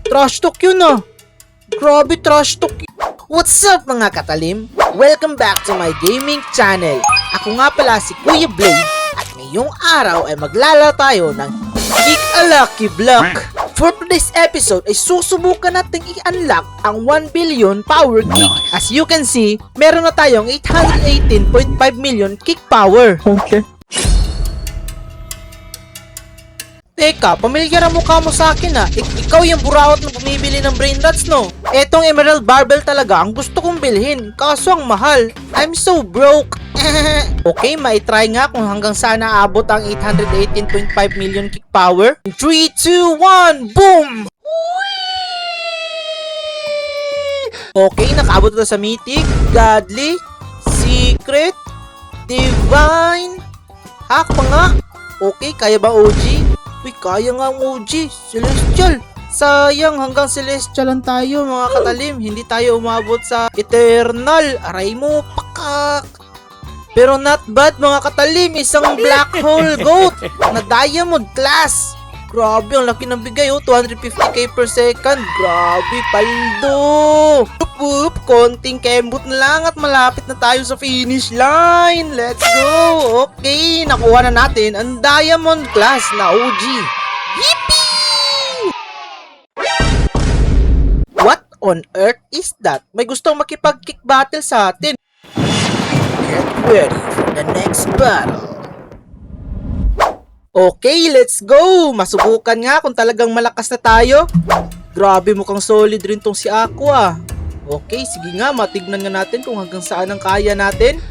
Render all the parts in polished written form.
Trash talk yun ah. Grabe trash talk. What's up mga katalim? Welcome back to my gaming channel. Ako nga pala si Kuya Blade at ngayong araw ay maglalaro tayo ng Kick a Lucky Block. For today's episode ay susubukan natin i-unlock ang 1 billion power kick. As you can see, meron na tayong 818.5 million kick power. Okay. Teka, pamilyar ang mukha mo sa akin ah. Ikaw yung buraot na bumibili ng brain rots, no? Etong Emerald Barbell talaga ang gusto kong bilhin, kaso ang mahal. I'm so broke. Okay, maitry nga kung hanggang saan naabot ang 818.5 million kick power. 3, 2, 1, boom! Okay, nakaabot na sa mythic, godly, secret, divine, hack pa nga. Okay, kaya ba OG? Uy, kaya nga ang OG, Celestial. Sayang, hanggang Celestial lang tayo mga katalim. Hindi tayo umabot sa Eternal. Aray mo, pakak. Pero not bad mga katalim, isang black hole goat na diamond class. Grabe, ang laki ng bigay oh, 250k per second. Grabe, paldo. Whoop, konting kembot na lang at malapit na tayo sa finish line. Let's go. Okay, nakuha na natin ang diamond class na OG. Yippee! What on earth is that? May gustong makipag-kick battle sa atin. Get ready for the next battle. Okay, let's go! Masubukan nga kung talagang malakas na tayo. Grabe, mukhang solid rin tong si Aqua. Okay, sige nga, matignan nga natin kung hanggang saan ang kaya natin.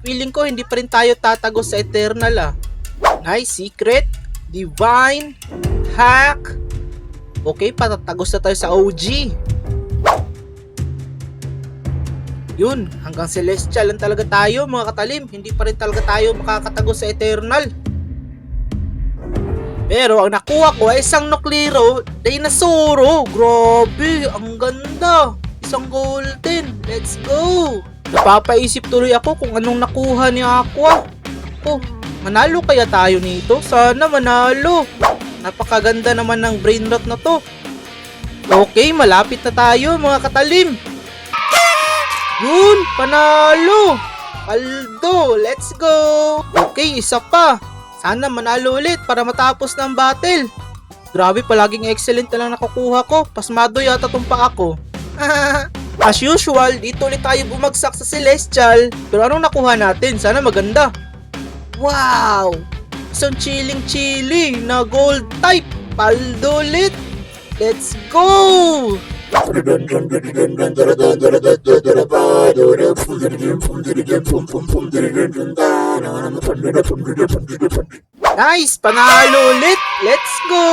Feeling ko hindi pa rin tayo tatagos sa Eternal ah. Nice, secret, divine, hack. Okay, patatagos na tayo sa OG. Yun, hanggang Celestial lang talaga tayo mga katalim. Hindi pa rin talaga tayo makakatagos sa Eternal. Pero ang nakuha ko ay isang Nuclero Dinosauro. Grabe, ang ganda. Isang golden. Let's go. Napapaisip tuloy ako kung anong nakuha ni Aqua. Oh, manalo kaya tayo nito? Sana manalo. Napakaganda naman ng brain rot na to. Okay, malapit na tayo mga katalim. Yun, panalo. Aldo, let's go. Okay, isa pa. Sana manalo ulit para matapos ng battle. Grabe, palaging excellent na lang nakukuha ko. Pasmado yata tong pa ako. As usual, dito ulit tayo bumagsak sa Celestial. Pero anong nakuha natin? Sana maganda. Wow! Isang chilling na gold type. Paldo ulit. Let's go! Nice! Panalo ulit! Let's go!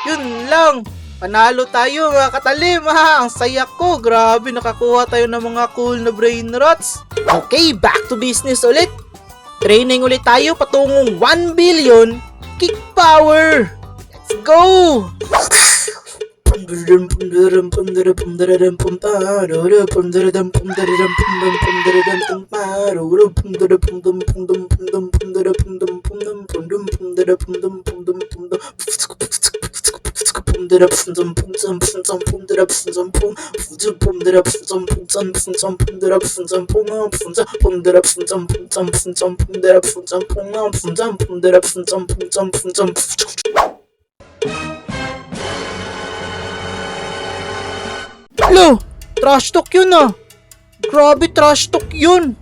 Yun lang! Panalo tayo mga katalim ha! Ang saya ko! Grabe, nakakuha tayo ng mga cool na brain rots! Okay, back to business ulit! Training ulit tayo patungong 1 billion kick power! Let's go! Hello! Trash talk yun ah! Grabe, trash talk yun!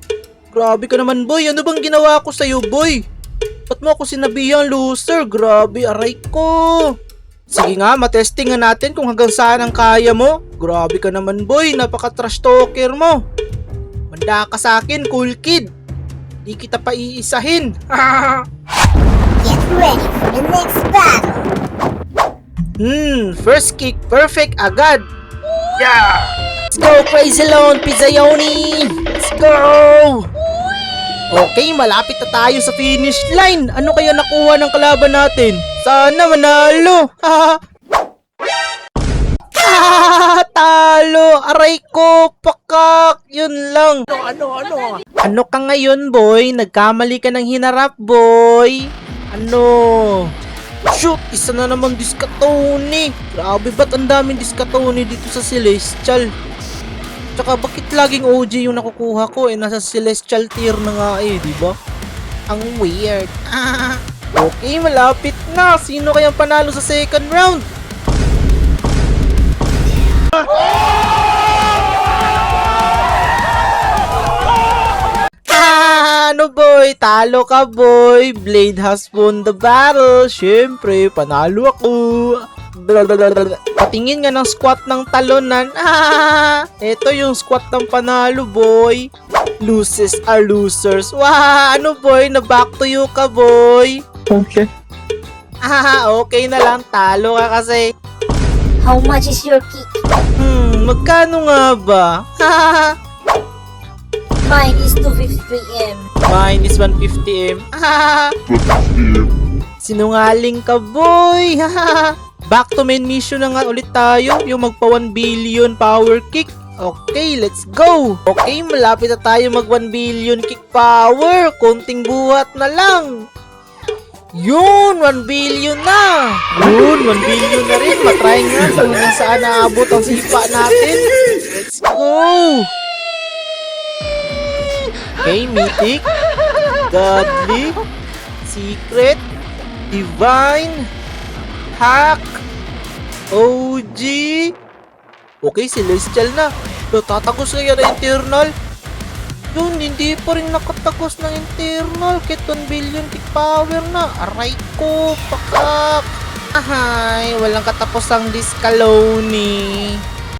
Grabe ka naman boy, ano bang ginawa ko sa'yo boy? Ba't mo ako sinabihang loser? Grabe, aray ko! Sige nga, matesting nga natin kung hanggang saan ang kaya mo. Grabe ka naman boy, napaka-trash talker mo. Manda ka sa akin, cool kid. Di kita pa iisahin. Get ready for the next battle. First kick, perfect agad. Yeah! Let's go, Crazy Lone Pizzaioni! Let's go! Okay, malapit na tayo sa finish line. Ano kaya nakuha ng kalaban natin? Sana manalo! Talo! Aray ko! Pakak! Yun lang! Ano ka ngayon, boy? Nagkamali ka ng hinarap, boy! Ano? Shoot! Isa na naman Discatoni. Grabe, ba't ang daming Discatoni dito sa Celestial? Tsaka bakit laging OG yung nakukuha ko? Nasa Celestial tier na nga diba? Ang weird. Okay, malapit na. Sino kayang panalo sa second round? Ano boy? Talo ka boy. Blade has won the battle. Syempre, panalo ako. Patingin nga ng squat ng talonan. Ito yung squat ng panalo boy. Losers are losers. Wah, ano boy? Na back to you ka boy. Okay. Okay na lang. Talo ka kasi. How much is your kick? Magkano nga ba? Mine is 250M. Mine is 150M. Sinungaling ka, boy. Back to main mission na nga ulit tayo. Yung magpa 1 billion power kick. Okay, let's go. Okay, malapit na tayo mag 1 billion kick power. Konting buhat na lang. Yun, 1 billion na. Yun, 1 billion na rin. Matry nga kung hanggang saan naabot ang sipa natin. Let's go. Okay, mythic, godly, secret, divine, hack, OG. Okay, celestial na. So, tatagos kaya na internal. Yun, hindi pa rin nakatagos ng internal. Kahit 1 billion kick power na. Aray ko, pakak. Ahay, walang katapos ang Discaloni.